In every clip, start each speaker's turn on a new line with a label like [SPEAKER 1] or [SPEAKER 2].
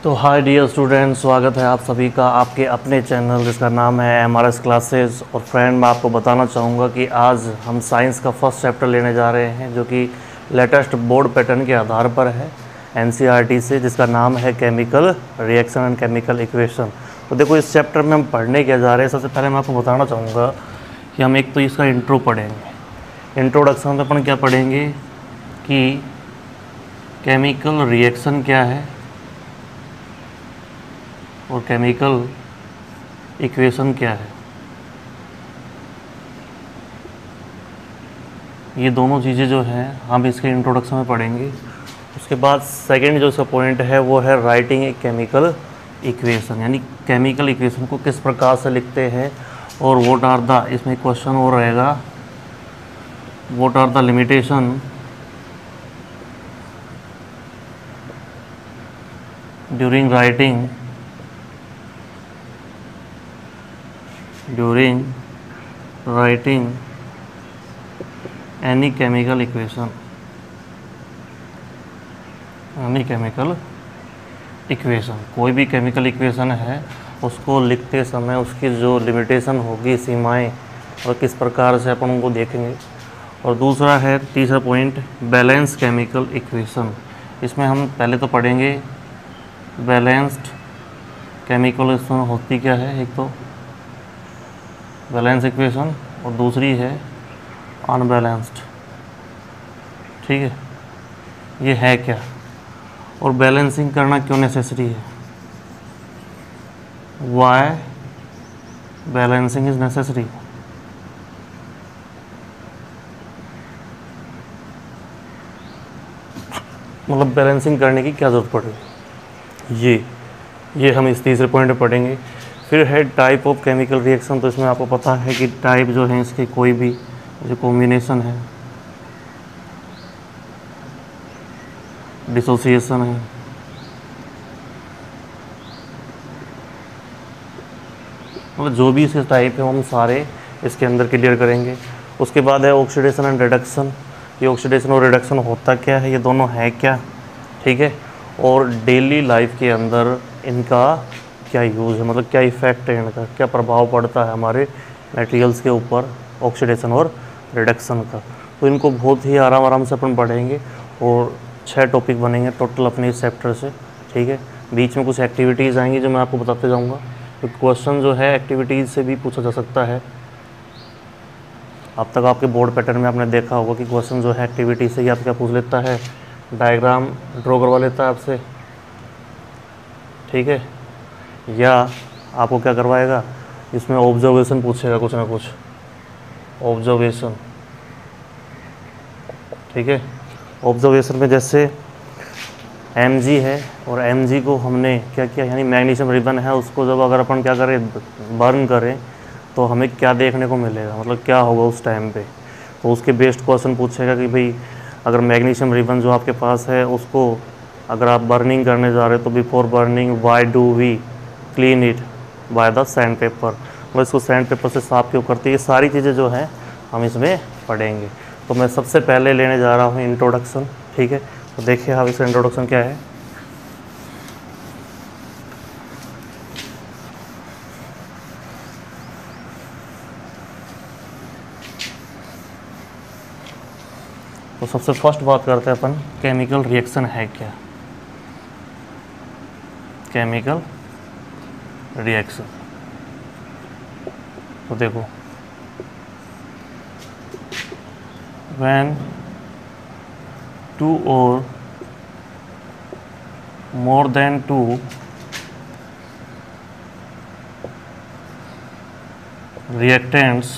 [SPEAKER 1] तो hi dear student, स्वागत है आप सभी का आपके अपने चैनल जिसका नाम है एमआरएस क्लासेस। और फ्रेंड, मैं आपको बताना चाहूँगा कि आज हम साइंस का फर्स्ट चैप्टर लेने जा रहे हैं जो कि लेटेस्ट बोर्ड पैटर्न के आधार पर है एनसीईआरटी से, जिसका नाम है chemical reaction and chemical equation. तो देखो, इस चैप्टर में हम पढ़ने क्या जा रहे हैं। सबसे पहले मैं आपको बताना चाहूँगा कि हम एक तो इसका इंट्रो पढ़ेंगे। इंट्रोडक्शन में अपन क्या पढ़ेंगे कि केमिकल रिएक्शन क्या है और केमिकल इक्वेशन क्या है। ये दोनों चीज़ें जो हैं हम इसके इंट्रोडक्शन में पढ़ेंगे। उसके बाद सेकंड जो इसका पॉइंट है वो है राइटिंग ए केमिकल इक्वेशन, यानी केमिकल इक्वेशन को किस प्रकार से लिखते हैं और व्हाट आर द, इसमें क्वेश्चन और रहेगा, what are the limitation during writing any chemical equation, कोई भी केमिकल इक्वेशन है उसको लिखते समय उसकी जो लिमिटेशन होगी, सीमाएं, और किस प्रकार से अपन उनको देखेंगे। और दूसरा है तीसरा पॉइंट, बैलेंस केमिकल इक्वेशन। इसमें हम पहले तो पढ़ेंगे बैलेंस्ड केमिकल इक्वेशन होती क्या है, एक तो बैलेंस इक्वेशन और दूसरी है अनबैलेंस्ड। ठीक है, ये है क्या और बैलेंसिंग करना क्यों नेसेसरी है, वाई बैलेंसिंग इज नेसेसरी। मतलब बैलेंसिंग करने की क्या ज़रूरत पड़ेगी, ये हम इस तीसरे पॉइंट में पढ़ेंगे। फिर है टाइप ऑफ केमिकल रिएक्शन। तो इसमें आपको पता है कि टाइप जो है इसके कोई भी जो कॉम्बिनेशन है, डिसोसिएशन है, मतलब जो भी इसके टाइप है हम सारे इसके अंदर क्लियर करेंगे। उसके बाद है ऑक्सीडेशन एंड रिडक्शन। ये ऑक्सीडेशन और रिडक्शन होता क्या है, ये दोनों है क्या, ठीक है, और डेली लाइफ के अंदर इनका क्या यूज़ है, मतलब क्या इफ़ेक्ट है इनका, क्या प्रभाव पड़ता है हमारे मटेरियल्स के ऊपर ऑक्सीडेशन और रिडक्शन का। तो इनको बहुत ही आराम से अपन पढ़ेंगे और 6 टॉपिक बनेंगे टोटल अपने इस चैप्टर से। ठीक है, बीच में कुछ एक्टिविटीज़ आएंगी जो मैं आपको बताते जाऊँगा। तो क्वेश्चन जो है एक्टिविटीज़ से भी पूछा जा सकता है। अब तक आपके बोर्ड पैटर्न में आपने देखा होगा कि क्वेश्चन जो है एक्टिविटी से ही आप क्या पूछ लेता है, डायग्राम ड्रॉ करवा लेता है आपसे, ठीक है, या आपको क्या करवाएगा, इसमें ऑब्जर्वेशन पूछेगा, कुछ ना कुछ ऑब्जर्वेशन। ठीक है, ऑब्जर्वेशन में जैसे Mg है और Mg को हमने क्या किया, यानी मैग्नीशियम रिबन है, उसको जब अगर अपन क्या करें, बर्न करें, तो हमें क्या देखने को मिलेगा, मतलब क्या होगा उस टाइम पे। तो उसके बेस्ड क्वेश्चन पूछेगा कि भाई अगर मैग्नीशियम रिबन जो आपके पास है उसको अगर आप बर्निंग करने जा रहे हो तो before burning why do we clean it by the sandpaper, मतलब इसको सैंड पेपर से साफ क्यों करते हैं। ये सारी चीज़ें जो हैं हम इसमें पढ़ेंगे। तो मैं सबसे पहले लेने जा रहा हूँ इंट्रोडक्शन। ठीक है, तो देखिए आप इसका इंट्रोडक्शन क्या है। तो सबसे फर्स्ट बात करते हैं अपन, केमिकल रिएक्शन है क्या। केमिकल रिएक्शन, तो देखो, when two or more than two reactants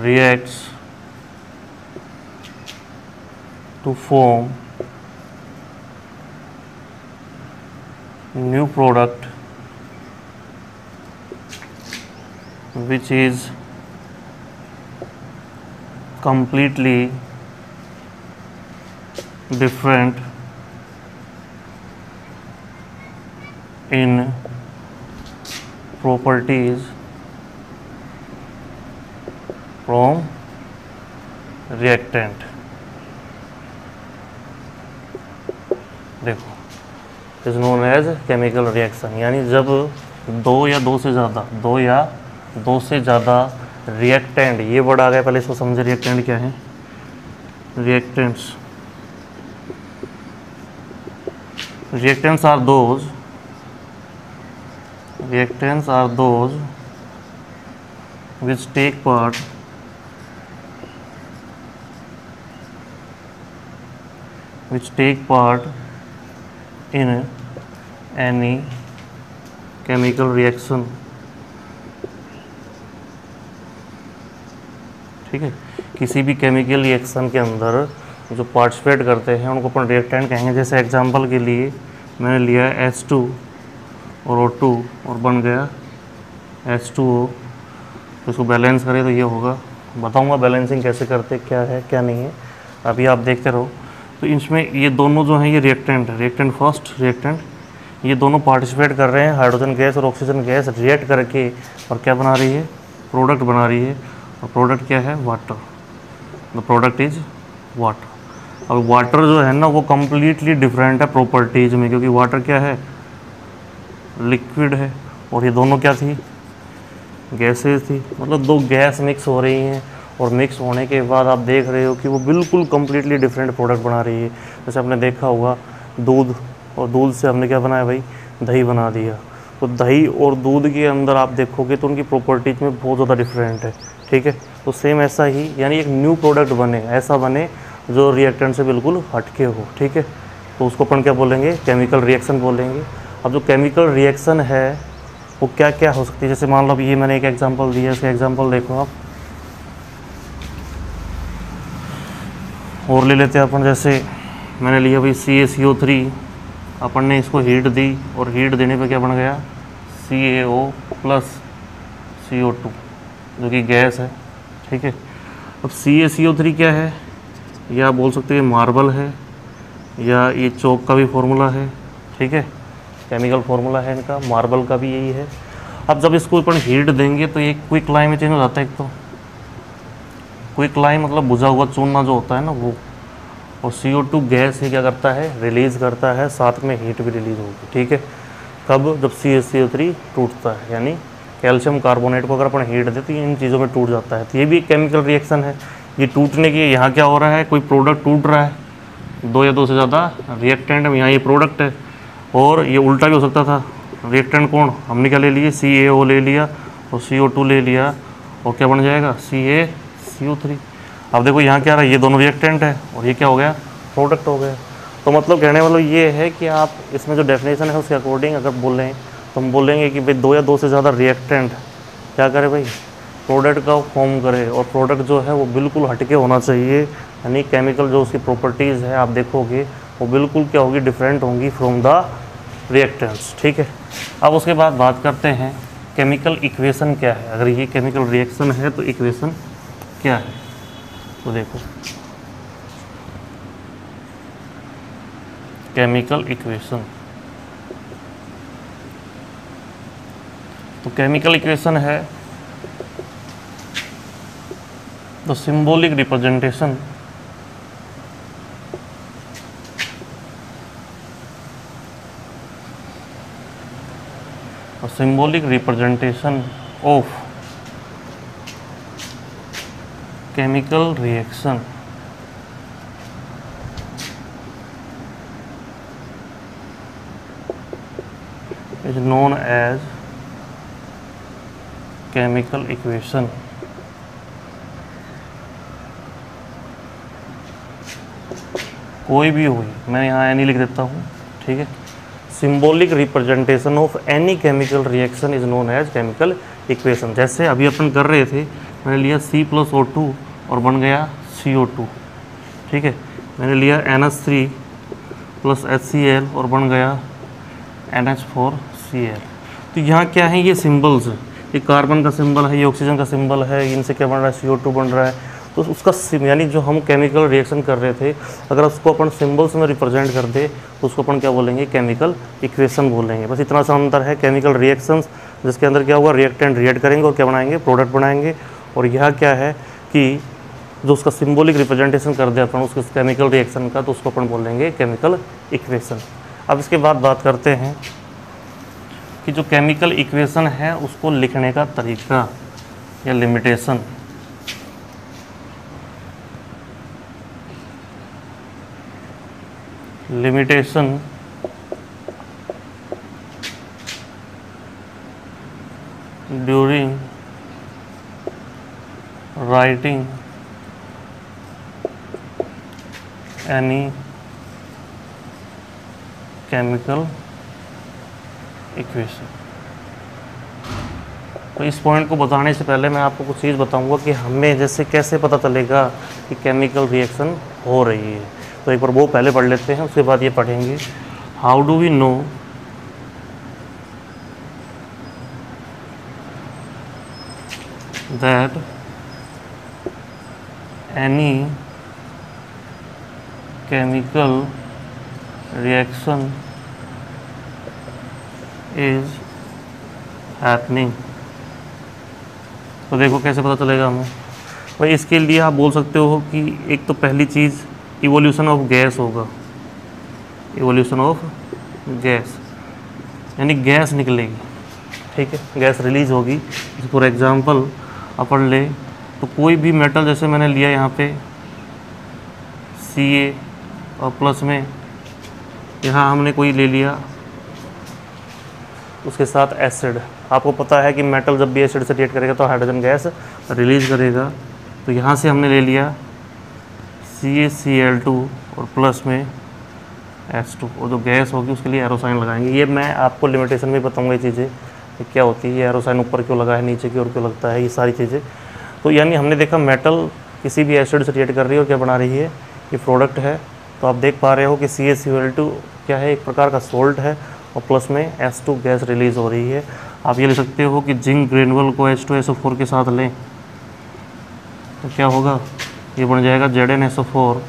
[SPEAKER 1] reacts to form new product which is completely different in properties from reactant. देखो is known as chemical reaction, यानी जब दो या दो से ज़्यादा रिएक्टेंट, ये वर्ड आ गया, पहले इसको समझे रिएक्टेंट क्या है। Reactants are those which take part in any chemical reaction। ठीक है, किसी भी केमिकल रिएक्शन के अंदर जो पार्टिसिपेट करते हैं उनको अपन रिएक्टेंट कहेंगे। जैसे एग्जांपल के लिए मैंने लिया H2 और O2 और बन गया H2O, तो इसको बैलेंस करें तो ये होगा। बताऊंगा बैलेंसिंग कैसे करते, क्या है क्या नहीं है, अभी आप देखते रहो। तो इसमें ये दोनों जो हैं ये रिएक्टेंट फर्स्ट रिएक्टेंट, ये दोनों पार्टिसिपेट कर रहे हैं, हाइड्रोजन गैस और ऑक्सीजन गैस रिएक्ट करके, और क्या बना रही है, प्रोडक्ट बना रही है। और प्रोडक्ट क्या है, water. The product is water. अब वाटर जो है ना वो कम्प्लीटली डिफरेंट है प्रॉपर्टीज में, क्योंकि वाटर क्या है, लिक्विड है, और ये दोनों क्या थी, गैसेस थी। मतलब दो गैस मिक्स हो रही हैं, और मिक्स होने के बाद आप देख रहे हो कि वो बिल्कुल कम्प्लीटली डिफरेंट प्रोडक्ट बना रही है। जैसे आपने देखा होगा दूध, और दूध से हमने क्या बनाया भाई, दही बना दिया। तो दही और दूध के अंदर आप देखोगे तो उनकी प्रॉपर्टीज में बहुत ज़्यादा डिफरेंट है। ठीक है, तो सेम ऐसा ही, यानी एक न्यू प्रोडक्ट बने, ऐसा बने जो रिएक्टेंट से बिल्कुल हटके हो। ठीक है, तो उसको अपन क्या बोलेंगे, केमिकल रिएक्शन बोलेंगे। अब जो केमिकल रिएक्शन है वो क्या क्या हो सकती है, जैसे मान लो अब ये मैंने एक एग्जांपल दिया, इसका एग्जांपल देखो आप, और ले लेते हैं अपन। जैसे मैंने लिया भाई CaCO3, अपन ने इसको हीट दी, और हीट देने पे क्या बन गया, CaO प्लस CO2 जो कि गैस है। ठीक है, अब CaCO3 क्या है, या आप बोल सकते हैं मार्बल है, या ये चौक का भी फॉर्मूला है। ठीक है, केमिकल फार्मूला है इनका, मार्बल का भी यही है। अब जब इसको अपन हीट देंगे तो ये क्विक लाइम में चेंज हो जाता है। एक तो क्विक लाइम मतलब बुझा हुआ चूना जो होता है ना वो, और CO2 गैस ही क्या करता है, रिलीज़ करता है, साथ में हीट भी रिलीज़ होगी। ठीक है, कब, जब CaCO3 टूटता है, यानी कैल्शियम कार्बोनेट को अगर अपन हीट दें तो इन चीज़ों में टूट जाता है। तो ये भी एक केमिकल रिएक्शन है। ये टूटने की, यहाँ क्या हो रहा है, कोई प्रोडक्ट टूट रहा है, दो या दो से ज़्यादा रिएक्टेंट है, यहाँ ये प्रोडक्ट है। और ये उल्टा भी हो सकता था, रिएक्टेंट कौन, हमने क्या ले लिए, CaO ले लिया और CO2 ले लिया, और क्या बन जाएगा, CaCO3। अब देखो यहाँ क्या रहा, ये दोनों रिएक्टेंट है, और ये क्या हो गया, प्रोडक्ट हो गया। तो मतलब कहने वाला ये है कि आप इसमें जो डेफिनेशन है उसके अकॉर्डिंग अगर बोलें तो हम बोलेंगे कि भाई दो या दो से ज़्यादा रिएक्टेंट क्या करे भाई, प्रोडक्ट का फॉर्म करे, और प्रोडक्ट जो है वो बिल्कुल हटके होना चाहिए। यानी केमिकल जो उसकी प्रॉपर्टीज़ है आप देखोगे वो बिल्कुल क्या होगी, डिफरेंट होंगी फ्रॉम द रिएक्टेंट्स। ठीक है, अब उसके बाद बात करते हैं केमिकल इक्वेशन क्या है। अगर ये केमिकल रिएक्शन है तो इक्वेशन क्या है, तो देखो केमिकल इक्वेशन, तो केमिकल इक्वेशन है the symbolic representation of chemical reaction is known as chemical equation। कोई भी हुई, मैं यहाँ एनी लिख देता हूँ। ठीक है, symbolic representation of any chemical reaction is known as chemical equation. जैसे अभी अपन कर रहे थे, मैंने लिया C+O2 और बन गया CO2। ठीक है, मैंने लिया NH3 + HCl और बन गया NH4Cl। तो यहाँ क्या है, ये सिंबल्स, ये कार्बन का सिंबल है, ये ऑक्सीजन का सिंबल है, इनसे क्या बन रहा है, CO2 बन रहा है। तो उसका यानी जो हम केमिकल रिएक्शन कर रहे थे, अगर उसको अपन सिंबल्स में रिप्रेजेंट कर दे तो उसको अपन क्या बोलेंगे, केमिकल इक्वेशन बोलेंगे। बस इतना सा अंतर है केमिकल रिएक्शंस, जिसके अंदर क्या हुआ, रिएक्टेंट रिएक्ट करेंगे और क्या बनाएंगे, प्रोडक्ट बनाएंगे। और यह क्या है कि जो उसका सिंबॉलिक रिप्रेजेंटेशन कर दे अपन उसके केमिकल रिएक्शन का, तो उसको अपन बोलेंगे केमिकल इक्वेशन। अब इसके बाद बात करते हैं कि जो केमिकल इक्वेशन है उसको लिखने का तरीका या limitation. Limitation during writing any chemical equation. तो इस पॉइंट को बताने से पहले मैं आपको कुछ चीज़ बताऊंगा कि हमें जैसे कैसे पता चलेगा कि केमिकल रिएक्शन हो रही है। तो एक बार वो पहले पढ़ लेते हैं, उसके बाद ये पढ़ेंगे। How do we know that any chemical reaction is happening. तो देखो कैसे पता चलेगा हमें भाई। इसके लिए आप बोल सकते हो कि एक तो पहली चीज़ इवोल्यूशन ऑफ गैस होगा। इवोल्यूशन ऑफ गैस यानी गैस निकलेगी, ठीक है, गैस रिलीज होगी। फॉर एग्जांपल अपन ले तो कोई भी मेटल, जैसे मैंने लिया यहाँ पे Ca और प्लस में यहाँ हमने कोई ले लिया उसके साथ एसिड। आपको पता है कि मेटल जब भी एसिड से रिएक्ट करेगा तो हाइड्रोजन गैस रिलीज करेगा। तो यहाँ से हमने ले लिया CaCl2 और प्लस में H2, और जो गैस होगी उसके लिए एरोसाइन लगाएंगे। ये मैं आपको लिमिटेशन में बताऊंगा ये चीज़ें क्या होती है, एरोसाइन ऊपर क्यों लगा है, नीचे की ओर क्यों लगता है, ये सारी चीज़ें। तो यानी हमने देखा मेटल किसी भी एसिड से रिएक्ट कर रही है और क्या बना रही है, ये प्रोडक्ट है। तो आप देख पा रहे हो कि CaCl2 क्या है, एक प्रकार का सोल्ट है, और प्लस में H2 गैस रिलीज़ हो रही है। आप ये लिख सकते हो कि जिंक ग्रेनुअल को H2SO4 के साथ लें तो क्या होगा, ये बन जाएगा ZnSO4,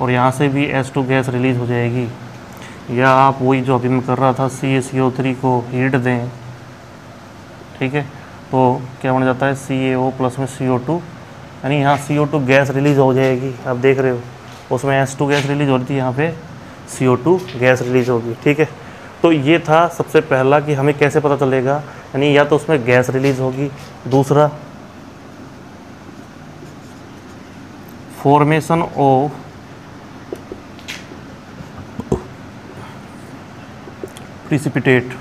[SPEAKER 1] और यहाँ से भी H2 गैस रिलीज़ हो जाएगी। या आप वही जो अभी मैं कर रहा था CaCO3 को हीट दें, ठीक है, तो क्या बन जाता है CaO प्लस में CO2, यानी यहाँ CO2 गैस रिलीज़ हो जाएगी। आप देख रहे हो उसमें H2 गैस रिलीज़ हो रही थी, यहाँ पे CO2 गैस रिलीज़ होगी, ठीक है। तो ये था सबसे पहला कि हमें कैसे पता चलेगा, यानी या तो उसमें गैस रिलीज़ होगी, दूसरा फॉर्मेशन ऑफ प्रिसिपिटेट,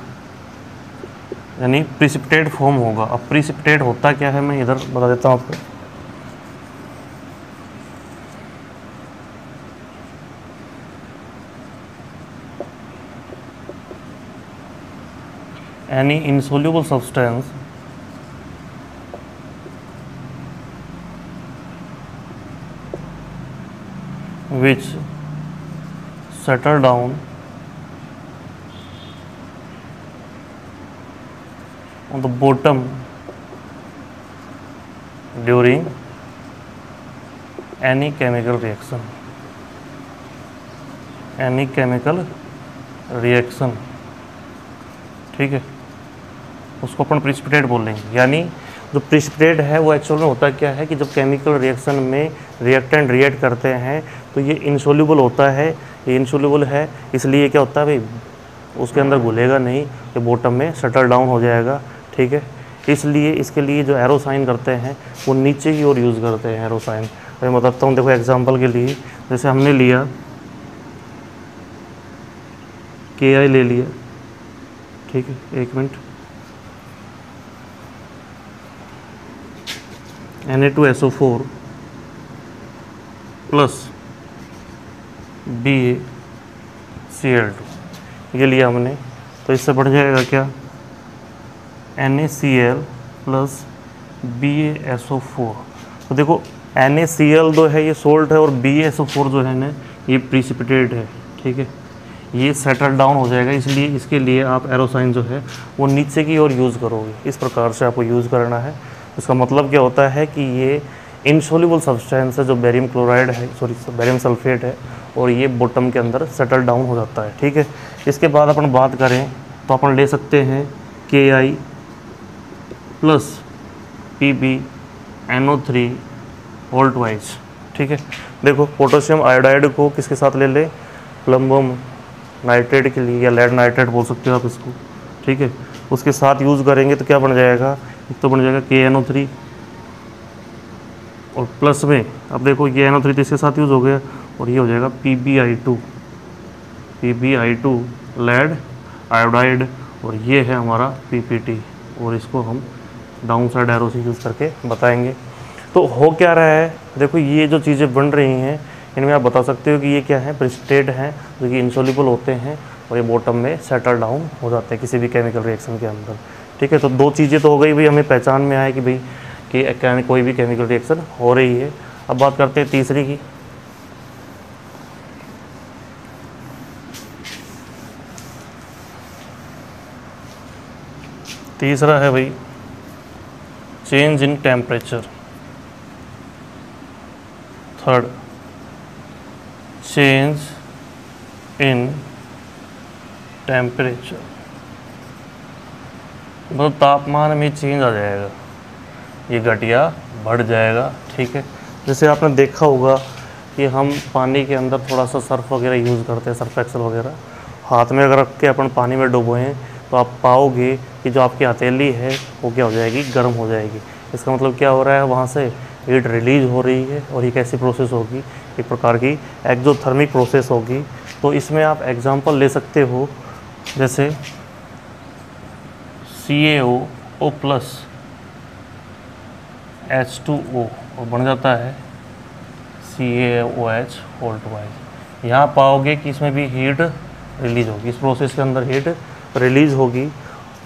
[SPEAKER 1] यानी प्रिसिपिटेट फॉर्म होगा। अब प्रिसिपिटेट होता क्या है मैं इधर बता देता हूँ आपको। Any insoluble substance which settle down on the bottom during any chemical reaction, any chemical reaction, ठीक है, उसको अपन प्रिसिपिटेट बोलेंगे। यानी जो प्रिसिपिटेट है वो एक्चुअल में होता क्या है कि जब केमिकल रिएक्शन में रिएक्टेंट रिएक्ट करते हैं तो ये इनसोल्यूबल होता है। ये इनसोल्यूबल है इसलिए क्या होता है भाई, उसके अंदर घुलेगा नहीं, ये बॉटम में सेटल डाउन हो जाएगा, ठीक है। इसलिए इसके लिए जो एरोसाइन करते हैं वो नीचे की ओर यूज़ करते हैं एरोसाइन। मैं बताता हूँ, देखो एग्जांपल के लिए जैसे हमने लिया Ki ले लिया, ठीक है, एक मिनट, Na2SO4 प्लस BaCl2 ये लिया हमने, तो इससे बढ़ जाएगा क्या, NaCl प्लस BaSO4। तो देखो NaCl जो है ये सोल्ट है और BaSO4 जो है ना ये प्रिसिपिटेट है, ठीक है, ये सेटल डाउन हो जाएगा। इसलिए इसके लिए आप एरोसाइन जो है वो नीचे की ओर यूज़ करोगे। इस प्रकार से आपको यूज़ करना है। इसका मतलब क्या होता है कि ये इनसोल्यूबल सब्सटेंस है जो बेरियम क्लोराइड है, सॉरी बेरियम सल्फेट है, और ये बॉटम के अंदर सेटल डाउन हो जाता है, ठीक है। इसके बाद अपन बात करें तो अपन ले सकते हैं Ki plus PbNO3 volt wise. ठीक है, देखो पोटेशियम आयोडाइड को किसके साथ ले ले, प्लम्बम नाइट्रेट के लिए, या लेड नाइट्रेट बोल सकते हो आप इसको। ठीक है, उसके साथ यूज़ करेंगे तो क्या बन जाएगा, एक तो बन जाएगा KNO3 और प्लस में अब देखो ये NO3 तो इसके साथ यूज़ हो गया और ये हो जाएगा PbI2 लेड आयोडाइड, और ये है हमारा PPT, और इसको हम डाउन साइड एरो से यूज़ करके बताएंगे। तो हो क्या रहा है, देखो ये जो चीज़ें बन रही हैं इनमें आप बता सकते हो कि ये क्या है, प्रेसिपिटेट हैं जो कि इनसोल्यूबल होते हैं और ये बॉटम में सेटल डाउन हो जाते हैं किसी भी केमिकल रिएक्शन के अंदर। ठीक है, तो दो चीज़ें तो हो गई भाई, हमें पहचान में आए कि भाई कि कोई भी केमिकल रिएक्शन हो रही है। अब बात करते हैं तीसरी की। तीसरा है भाई change in temperature. Third, change in temperature, मतलब तापमान में चेंज आ जाएगा, ये घटिया बढ़ जाएगा। ठीक है, जैसे आपने देखा होगा कि हम पानी के अंदर थोड़ा सा सर्फ वगैरह यूज़ करते हैं, सर्फ एक्सल वगैरह, हाथ में अगर रख के अपन पानी में डुबोएं तो आप पाओगे कि जो आपकी हथेली है वो क्या हो जाएगी, गर्म हो जाएगी। इसका मतलब क्या हो रहा है, वहाँ से हीट रिलीज हो रही है, और ये कैसी प्रोसेस होगी, एक प्रकार की एक्सोथर्मिक प्रोसेस होगी। तो इसमें आप एग्जांपल ले सकते हो, जैसे CaO प्लस H2O और बन जाता है CaOH वोल्ट वाइज। यहाँ पाओगे कि इसमें भी हीट रिलीज होगी, इस प्रोसेस के अंदर हीट रिलीज होगी।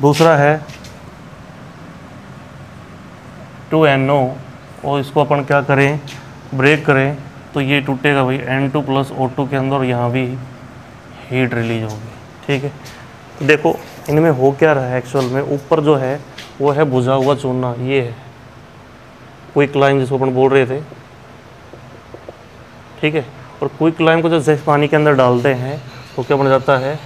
[SPEAKER 1] दूसरा है 2NO, और इसको अपन क्या करें, ब्रेक करें तो ये टूटेगा भाई N2 प्लस O2 के अंदर, यहाँ भी हीट रिलीज होगी। ठीक है, तो देखो इनमें हो क्या रहा है एक्चुअल में, ऊपर जो है वो है बुझा हुआ चूना, ये है क्विक लाइम जिसको अपन बोल रहे थे। ठीक है, और क्विक लाइम को जब पानी के अंदर डालते हैं तो क्या बन जाता है,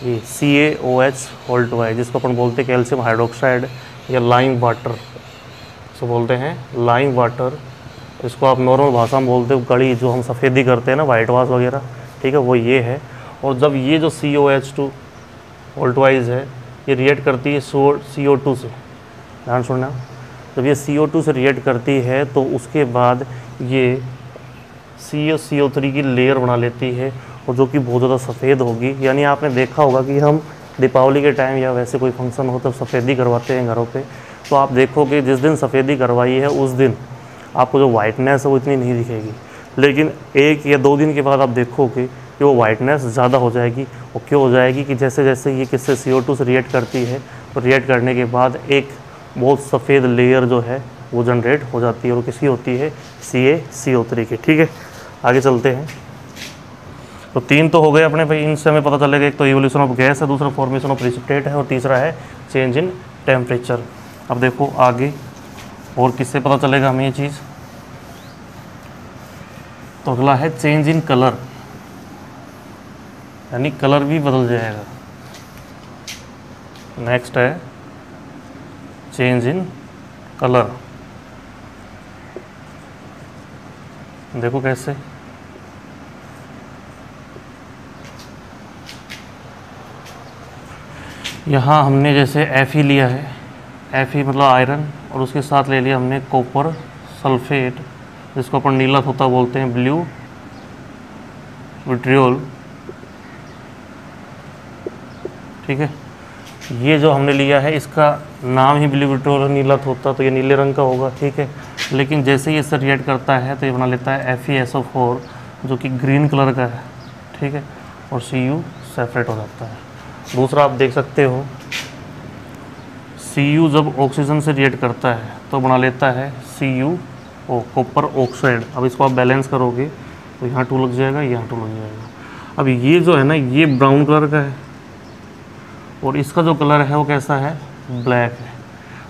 [SPEAKER 1] ये CaOH वोल्ट वाइज, जिसको अपन बोलते हैं कैल्शियम हाइड्रोक्साइड या लाइम वाटर, इसको बोलते हैं लाइम वाटर। इसको आप नॉर्मल भाषा में बोलते हो गड़ी, जो हम सफ़ेदी करते हैं ना, वाइट वाश वगैरह। ठीक है, वो ये है। और जब ये जो COH2 वोल्ट वाइज है ये रिएक्ट करती है CO2 से, ध्यान सुनना, जब ये CO2 से रिएक्ट करती है तो उसके बाद ये CO3 की लेयर बना लेती है, और जो कि बहुत ज़्यादा सफ़ेद होगी। यानी आपने देखा होगा कि हम दीपावली के टाइम या वैसे कोई फंक्शन हो तब सफ़ेदी करवाते हैं घरों पे, तो आप देखोगे जिस दिन सफ़ेदी करवाई है उस दिन आपको जो वाइटनेस है वो इतनी नहीं दिखेगी, लेकिन 1 या 2 दिन के बाद आप देखोगे कि वो वाइटनेस ज़्यादा हो जाएगी। और क्यों हो जाएगी कि जैसे जैसे ये किससे CO2 से रिएक्ट करती है, तो रिएक्ट करने के बाद एक बहुत सफ़ेद लेयर जो है वो जनरेट हो जाती है, और किसकी होती है, CaCO3 की। ठीक है, आगे चलते हैं। तो 3 तो हो गए अपने भाई, इनसे हमें पता चलेगा, एक तो इवोल्यूशन ऑफ गैस है, दूसरा फॉर्मेशन ऑफ प्रेसिपिटेट है, और तीसरा है चेंज इन टेम्परेचर। अब देखो आगे और किससे पता चलेगा हमें ये चीज़, तो अगला है चेंज इन कलर, यानी कलर भी बदल जाएगा। नेक्स्ट है चेंज इन कलर, देखो कैसे, यहाँ हमने जैसे Fe लिया है, Fe मतलब आयरन, और उसके साथ ले लिया हमने कॉपर सल्फेट, जिसको अपन नीला तोता बोलते हैं, ब्लू विट्रियोल। ठीक है, ये जो हमने लिया है इसका नाम ही ब्लू विट्रियोल, नीला तोता, तो ये नीले रंग का होगा। ठीक है, लेकिन जैसे ही इससे रिएक्ट करता है तो ये बना लेता है FeSO4 जो कि ग्रीन कलर का है। ठीक है, और Cu सेपरेट हो जाता है। दूसरा आप देख सकते हो Cu जब ऑक्सीजन से रिएक्ट करता है तो बना लेता है CuO कॉपर ऑक्साइड। अब इसको आप बैलेंस करोगे तो यहाँ 2 लग जाएगा, यहाँ 2 लग जाएगा। अब ये जो है ना ये ब्राउन कलर का है, और इसका जो कलर है वो कैसा है, ब्लैक है।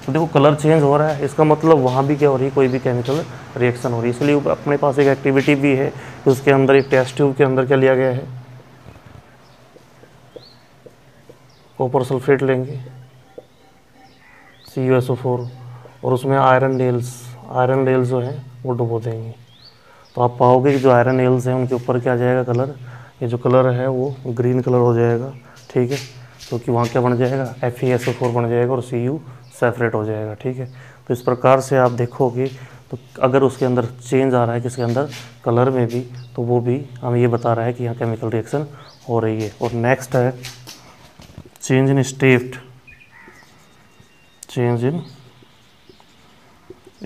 [SPEAKER 1] तो देखो कलर चेंज हो रहा है, इसका मतलब वहाँ भी क्या हो रही है, कोई भी केमिकल रिएक्शन हो रही है। इसलिए अपने पास एक एक्टिविटी भी है, उसके अंदर एक टेस्ट ट्यूब के अंदर क्या लिया गया है, कॉपर सल्फेट लेंगे CuSO4, और उसमें आयरन नेल्स, आयरन रेल्स जो है वो डुबो देंगे। तो आप पाओगे कि जो आयरन रेल्स हैं उनके ऊपर क्या आ जाएगा कलर, ये जो कलर है वो ग्रीन कलर हो जाएगा, ठीक है। क्योंकि वहाँ क्या बन जाएगा, FeSO4 बन जाएगा और Cu सेपरेट हो जाएगा, ठीक है। तो इस प्रकार से आप देखोगे तो अगर उसके अंदर चेंज आ रहा है किसके अंदर, कलर में भी, तो वो भी हमें ये बता रहा है कि यहाँ केमिकल रिएक्शन हो रही है। और नेक्स्ट है change in state, change in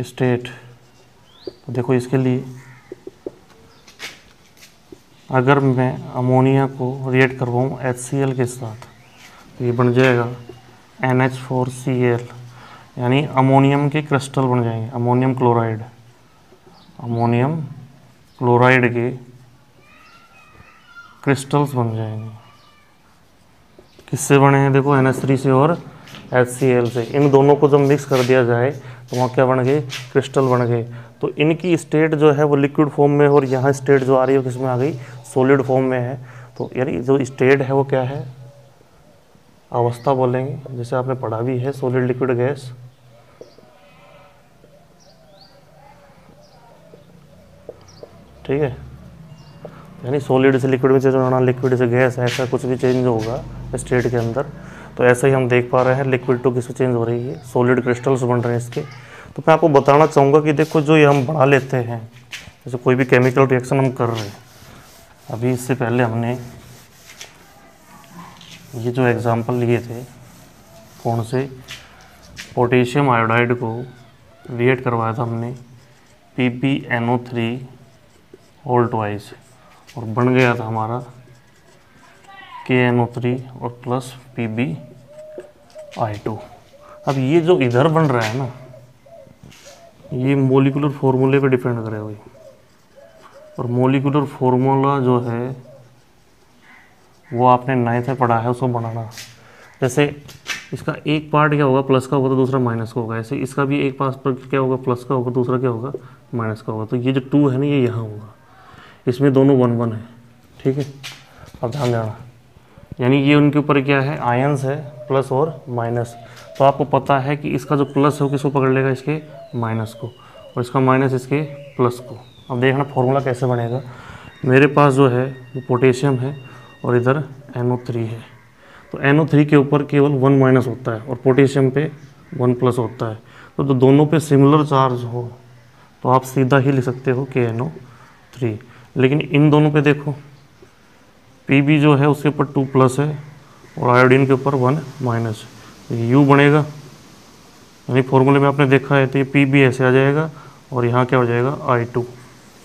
[SPEAKER 1] state. तो देखो इसके लिए अगर मैं अमोनिया को रिएक्ट करवाऊँ HCl के साथ तो ये बन जाएगा NH4Cl, यानी अमोनियम के क्रिस्टल बन जाएंगे, अमोनियम क्लोराइड, अमोनियम क्लोराइड के क्रिस्टल्स बन जाएंगे। किससे बने हैं, देखो NH3 से और HCl से। इन दोनों को जब मिक्स कर दिया जाए तो वहाँ क्या बन गए, क्रिस्टल बन गए। तो इनकी स्टेट जो है वो लिक्विड फॉर्म में, और यहाँ स्टेट जो आ रही है वो किस में आ गई, सॉलिड फॉर्म में है। तो यानी जो स्टेट है वो क्या है, अवस्था बोलेंगे, जैसे आपने पढ़ा भी है सॉलिड लिक्विड गैस। ठीक है, यानी सॉलिड से लिक्विड में चेंज होना, लिक्विड से गैस, ऐसा कुछ भी चेंज होगा स्टेट के अंदर। तो ऐसा ही हम देख पा रहे हैं लिक्विड टू किस में चेंज हो रही है, सॉलिड क्रिस्टल्स बन रहे हैं इसके। तो मैं आपको बताना चाहूँगा कि देखो जो ये हम बढ़ा लेते हैं, जैसे कोई भी केमिकल रिएक्शन हम कर रहे हैं, अभी इससे पहले हमने ये जो एग्जांपल लिए थे, कौन से, पोटेशियम आयोडाइड को रिएक्ट करवाया था हमने PbNO3 होल ट्वाइस, और बन गया था हमारा KNO3 और प्लस PbI2। अब ये जो इधर बन रहा है ना, ये मोलिकुलर फॉर्मूले पे डिपेंड करे हुए, और मोलिकुलर फॉर्मूला जो है वो आपने 9th में पढ़ा है, उसको बनाना। जैसे इसका एक पार्ट क्या होगा, प्लस का होगा तो दूसरा माइनस का होगा, ऐसे इसका भी एक पास पर क्या होगा, प्लस का होगा, दूसरा क्या होगा, माइनस का होगा। तो ये जो 2 है ना, ये यहाँ होगा, इसमें दोनों 1 1 है, ठीक है। अब ध्यान देना, यानी ये उनके ऊपर क्या है, आयंस है, प्लस और माइनस। तो आपको पता है कि इसका जो प्लस है वो किसको पकड़ लेगा, इसके माइनस को, और इसका माइनस इसके प्लस को। अब देखना फॉर्मूला कैसे बनेगा। मेरे पास जो है वो पोटेशियम है और इधर NO3 है, तो NO3 के ऊपर केवल 1 माइनस होता है और पोटेशियम पे 1 प्लस होता है। तो दोनों पे सिमिलर चार्ज हो तो आप सीधा ही लिख सकते हो KNO3। लेकिन इन दोनों पे देखो, Pb जो है उसके ऊपर 2 प्लस है और आयोडीन के ऊपर 1 माइनस, U बनेगा, यानी फॉर्मूले में आपने देखा है तो ये Pb ऐसे आ जाएगा और यहाँ क्या हो जाएगा, I2,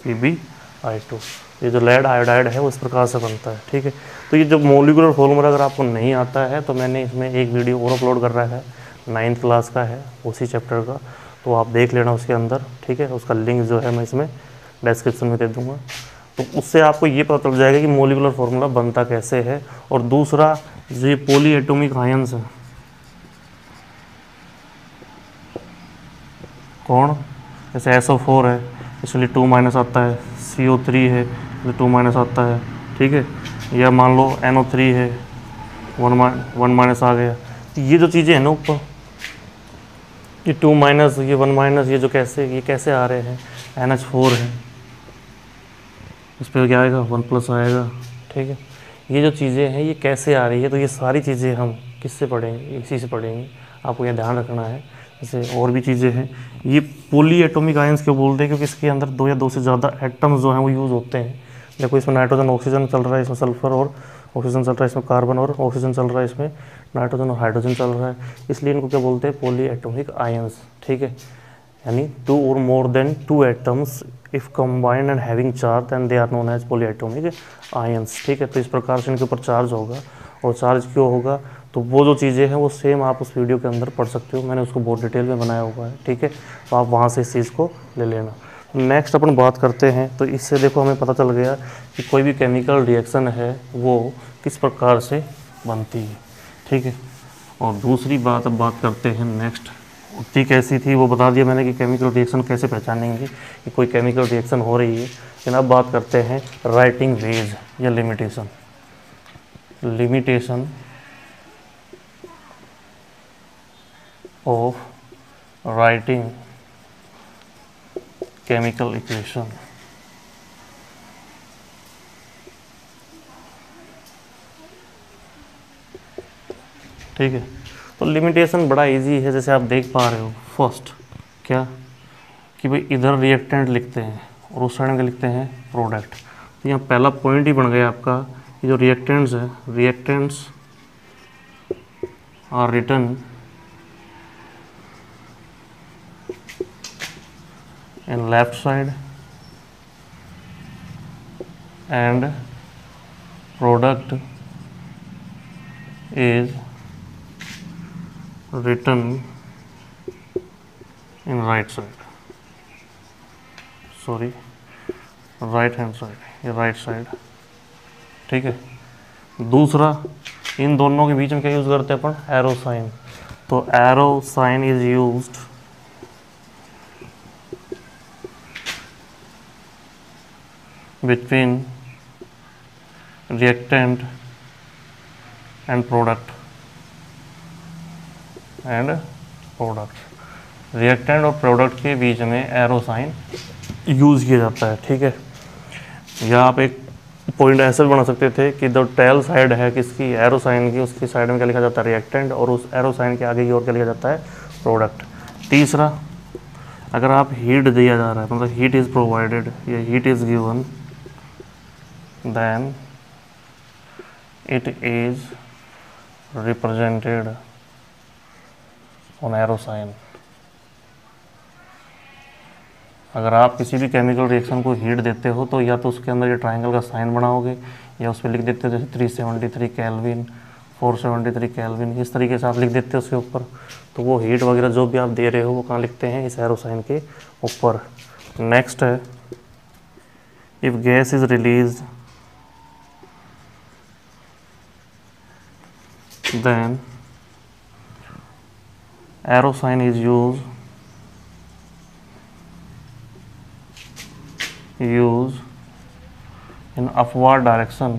[SPEAKER 1] PbI2। ये जो लेड आयोडाइड है वो इस प्रकार से बनता है, ठीक है। तो ये जो मोलिकुलर फॉर्मूला अगर आपको नहीं आता है तो मैंने इसमें एक वीडियो और अपलोड कर रहा है, 9th क्लास का है, उसी चैप्टर का, तो आप देख लेना उसके अंदर, ठीक है। उसका लिंक जो है मैं इसमें डिस्क्रिप्शन में दे दूँगा, तो उससे आपको ये पता चल जाएगा कि मोलिकुलर फार्मूला बनता कैसे है। और दूसरा ये पॉली एटॉमिक आयंस है, कौन, जैसे SO4 है इसलिए 2 माइनस आता है, CO3 है इसलिए 2 माइनस आता है, ठीक है। या मान लो NO3 है, 1 माइनस आ गया। तो ये जो चीज़ें हैं ना ऊपर, ये 2 माइनस, ये 1 माइनस, ये जो कैसे आ रहे हैं, NH4 है, इस पर क्या आएगा, 1 प्लस आएगा, ठीक है। ये जो चीज़ें हैं ये कैसे आ रही है, तो ये सारी चीज़ें हम किससे पढ़ेंगे, इसी से पढ़ेंगे, आपको यह ध्यान रखना है। जैसे और भी चीज़ें हैं, ये पॉली एटॉमिक आयंस क्यों बोलते हैं, क्योंकि इसके अंदर 2 या 2 से ज़्यादा एटम्स जो हैं वो यूज़ होते हैं। देखो इसमें नाइट्रोजन ऑक्सीजन चल रहा है, इसमें सल्फर और ऑक्सीजन चल रहा है, इसमें कार्बन और ऑक्सीजन चल रहा है, इसमें नाइट्रोजन और हाइड्रोजन चल रहा है, इसलिए इनको क्या बोलते हैं, पॉली एटॉमिक आयंस, ठीक है। यानी 2 और more than 2 atoms if combined and having charge then they are known as polyatomic ions, ठीक है। तो इस प्रकार से इनके ऊपर चार्ज होगा, और चार्ज क्यों होगा, तो वो जो चीज़ें हैं वो सेम आप उस वीडियो के अंदर पढ़ सकते हो, मैंने उसको बहुत डिटेल में बनाया हुआ है, ठीक है। तो आप वहाँ से इस चीज़ को ले लेना। नेक्स्ट अपन बात करते हैं, तो इससे देखो हमें पता चल गया कि कोई भी केमिकल रिएक्शन है वो किस प्रकार से बनती है, ठीक है। और दूसरी बात अब बात करते हैं नेक्स्ट, उत्ती कैसी थी वो बता दिया मैंने कि केमिकल रिएक्शन कैसे पहचानेंगे कि कोई केमिकल रिएक्शन हो रही है। लेकिन अब बात करते हैं राइटिंग वेज या limitation. Limitation of writing chemical equation. ठीक है, तो लिमिटेशन बड़ा इजी है, जैसे आप देख पा रहे हो। फर्स्ट क्या कि भाई इधर रिएक्टेंट लिखते हैं और उस साइड में लिखते हैं प्रोडक्ट। तो यहाँ पहला पॉइंट ही बन गया आपका, ये जो रिएक्टेंट्स है, reactants are written in left side and product is written in right side, sorry right hand side, ये right side। ठीक है, दूसरा इन दोनों के बीच में क्या यूज़ करते हैं अपन, एरो साइन। तो arrow sign is used between reactant and product reactant और प्रोडक्ट के बीच में एरो साइन यूज़ किया जाता है। ठीक है, या आप एक पॉइंट ऐसे भी बना सकते थे कि जो टेल साइड है किसकी, एरो साइन की, उसकी साइड में क्या लिखा जाता है, रिएक्टेंट, और उस एरो साइन के आगे की ओर क्या लिखा जाता है, प्रोडक्ट। तीसरा, अगर आप हीट दिया जा रहा है, मतलब हीट इज़ प्रोवाइडेड या heat is given, then it is represented on arrow sign। अगर आप किसी भी केमिकल रिएक्शन को हीट देते हो तो या तो उसके अंदर ये ट्रायंगल का साइन बनाओगे या उस पर लिख देते हो जैसे 373 केल्विन, 473 केल्विन, इस तरीके से आप लिख देते हो उसके ऊपर। तो वो हीट वगैरह जो भी आप दे रहे हो वो कहाँ लिखते हैं, इस एरो साइन के ऊपर। नेक्स्ट है, if gas is released then arrow sign is used in upward direction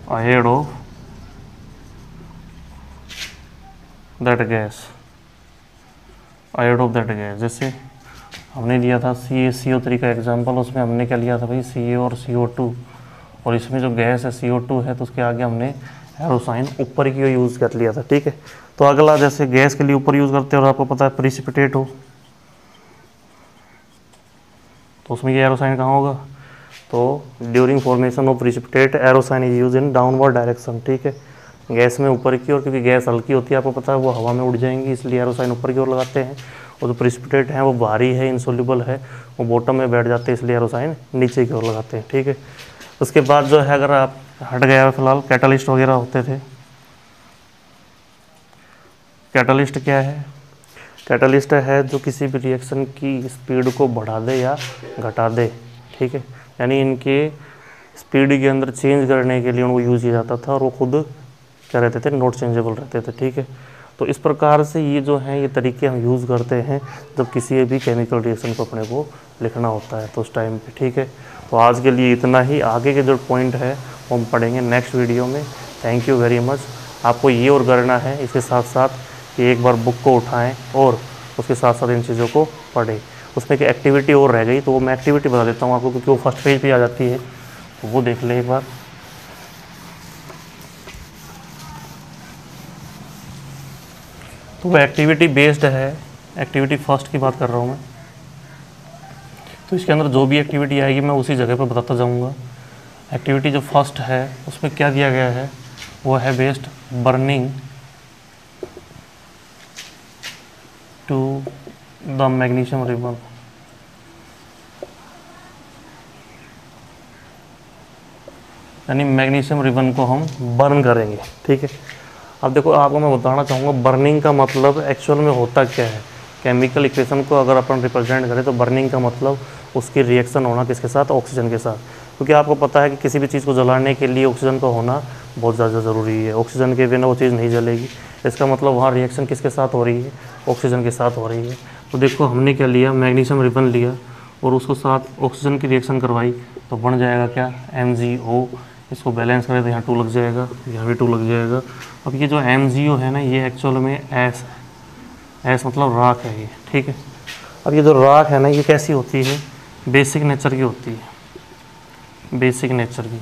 [SPEAKER 1] ahead of that gas, जैसे हमने लिया था CaCO3 का एग्जाम्पल, उसमें हमने क्या लिया था भाई, Ca और CO2, और इसमें जो गैस है CO2 है तो उसके आगे हमने एरो साइन ऊपर की यूज़ कर लिया था। ठीक है, तो अगला जैसे गैस के लिए ऊपर यूज़ करते हैं और आपको पता है प्रिसिपिटेट हो तो उसमें ये एरो साइन कहाँ होगा, तो during formation of precipitate arrow sign is use in downward direction. ठीक है, गैस में ऊपर की ओर, क्योंकि गैस हल्की होती है आपको पता है, वो हवा में उड़ जाएंगी, इसलिए एरो साइन ऊपर की ओर लगाते हैं। और जो प्रिसिपिटेट है वो भारी है, इंसोल्यूबल है, वो बॉटम में बैठ जाते हैं, इसलिए एरो साइन नीचे की ओर लगाते हैं। ठीक है, उसके बाद जो है, अगर आप हट गया फिलहाल, कैटलिस्ट वगैरह होते थे। कैटलिस्ट क्या है, कैटलिस्ट है जो किसी भी रिएक्शन की स्पीड को बढ़ा दे या घटा दे। ठीक है, यानी इनके स्पीड के अंदर चेंज करने के लिए उनको यूज़ किया जाता था और वो खुद क्या रहते थे, नॉट चेंजेबल रहते थे। ठीक है, तो इस प्रकार से ये जो हैं ये तरीके हम यूज़ करते हैं जब किसी भी केमिकल रिएक्शन को अपने को लिखना होता है तो उस टाइम पे। ठीक है, तो आज के लिए इतना ही, आगे के जो पॉइंट है वो हम पढ़ेंगे नेक्स्ट वीडियो में। Thank you very much. आपको ये और करना है इसके साथ साथ कि एक बार बुक को उठाएँ और उसके साथ साथ इन चीज़ों को पढ़ें। उसमें एक एक्टिविटी और रह गई तो वो मैं एक्टिविटी बता देता हूँ आपको, क्योंकि वो फर्स्ट पेज पे आ जाती है, तो वो देख लें एक बार। तो वो एक्टिविटी बेस्ड है, एक्टिविटी फर्स्ट की बात कर रहा हूँ मैं। तो इसके अंदर जो भी एक्टिविटी आएगी मैं उसी जगह पर बताता जाऊँगा। एक्टिविटी जो फर्स्ट है उसमें क्या दिया गया है, वो है based burning to the magnesium ribbon. यानी मैग्नीशियम रिबन को हम बर्न करेंगे। ठीक है, अब देखो आपको मैं बताना चाहूँगा बर्निंग का मतलब एक्चुअल में होता क्या है। केमिकल इक्वेशन को अगर अपन रिप्रेजेंट करें तो बर्निंग का मतलब उसकी रिएक्शन होना किसके साथ, ऑक्सीजन के साथ। क्योंकि आपको पता है कि किसी भी चीज़ को जलाने के लिए ऑक्सीजन का होना बहुत ज़्यादा ज़रूरी है। ऑक्सीजन के बिना वो चीज़ नहीं जलेगी। इसका मतलब वहाँ रिएक्शन किसके साथ हो रही है, ऑक्सीजन के साथ हो रही है। तो देखो हमने क्या लिया, मैग्नीशियम रिबन लिया और उसको साथ ऑक्सीजन की रिएक्शन करवाई तो बन जाएगा क्या, MgO इसको बैलेंस करें तो यहाँ 2 लग जाएगा, यहाँ भी 2 लग जाएगा। अब ये जो MgO है ना, ये एक्चुअल में एस है, एस मतलब राख है ये, ठीक है। अब ये जो राख है ना, ये कैसी होती है, बेसिक नेचर की होती है, बेसिक नेचर की।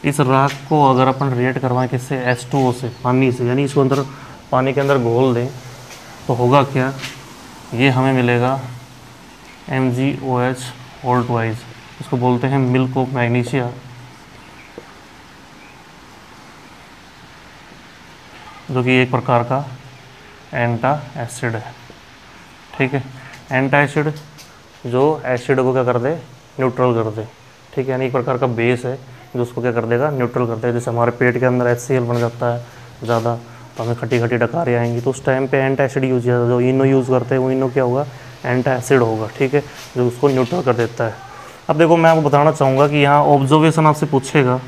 [SPEAKER 1] इस राख को अगर अपन रिएक्ट करवाएं किससे, H2O से, पानी से, यानी इसको अंदर पानी के अंदर घोल दें तो होगा क्या, ये हमें मिलेगा MgOH होल ट्वाइस। इसको बोलते हैं मिल्क ऑफ मैग्नीशिया, जो कि एक प्रकार का एंटा एसिड है, ठीक है। एंटा एसिड जो एसिड को क्या कर दे, न्यूट्रल कर दे, ठीक है। यानी एक प्रकार का बेस है जो उसको क्या कर देगा, न्यूट्रल कर देगा। जैसे हमारे पेट के अंदर HCl बन जाता है ज़्यादा, तो हमें खट्टी खट्टी डकारें आएंगी, तो उस टाइम पे एंटा एसिड यूज किया जाता है। जो इनो यूज़ करते हैं वो इनो क्या होगा, एंटा एसिड होगा, ठीक है, जो उसको न्यूट्रल कर देता है। अब देखो मैं आपको बताना चाहूँगा कि यहाँ ऑब्जर्वेशन आपसे पूछेगा,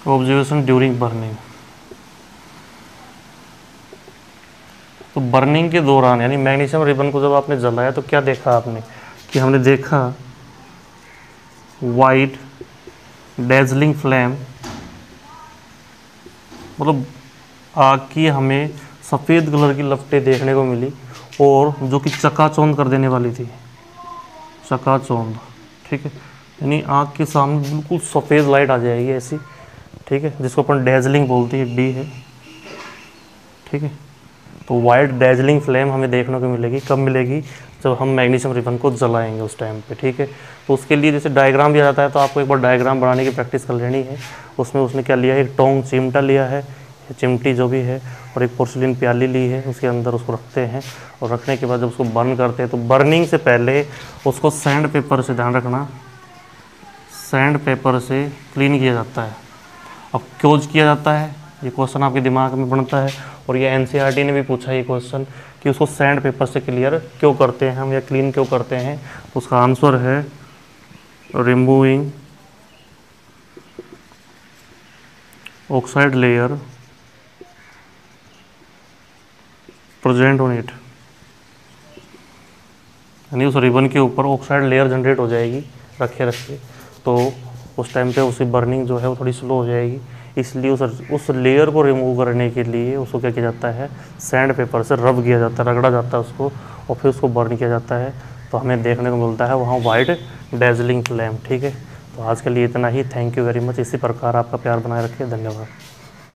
[SPEAKER 1] ऑब्जर्वेशन ड्यूरिंग बर्निंग। तो बर्निंग के दौरान यानी मैग्नीशियम रिबन को जब आपने जलाया तो क्या देखा आपने, कि हमने देखा वाइट डेजलिंग फ्लेम, मतलब आग की हमें सफ़ेद कलर की लपटें देखने को मिली, और जो कि चकाचौंध कर देने वाली थी, चकाचौंध, ठीक है। यानी आग के सामने बिल्कुल सफ़ेद लाइट आ जाएगी ऐसी, ठीक है, जिसको अपन डेजलिंग बोलते हैं, डी है, ठीक है। तो वाइट डेजलिंग फ्लेम हमें देखने को मिलेगी, कब मिलेगी, जब हम मैग्नीशियम रिबन को जलाएंगे उस टाइम पे, ठीक है। तो उसके लिए जैसे डायग्राम दिया जाता है, तो आपको एक बार डायग्राम बनाने की प्रैक्टिस कर लेनी है। उसमें उसने क्या लिया है, एक टोंग चिमटा लिया है, चिमटी जो भी है, और एक पोर्सिलिन प्याली ली है, उसके अंदर उसको रखते हैं, और रखने के बाद जब उसको बर्न करते हैं तो बर्निंग से पहले उसको सैंड पेपर से, ध्यान रखना, सैंड पेपर से क्लीन किया जाता है। अब क्यों किया जाता है, ये क्वेश्चन आपके दिमाग में बनता है, और ये NCERT ने भी पूछा ये क्वेश्चन कि उसको सैंड पेपर से क्लियर क्यों करते हैं हम, या क्लीन क्यों करते हैं। तो उसका आंसर है removing oxide layer present on it, यानी उस रिबन के ऊपर ऑक्साइड लेयर जनरेट हो जाएगी रखे रखे, तो उस टाइम पे उसकी बर्निंग जो है वो थोड़ी स्लो हो जाएगी। इसलिए उस लेयर को रिमूव करने के लिए उसको क्या किया जाता है, सैंड पेपर से रब किया जाता है, रगड़ा जाता है उसको, और फिर उसको बर्न किया जाता है, तो हमें देखने को मिलता है वहाँ वाइट डेजलिंग फ्लेम, ठीक है। तो आज के लिए इतना ही, थैंक यू वेरी मच। इसी प्रकार आपका प्यार बनाए रखिए, धन्यवाद।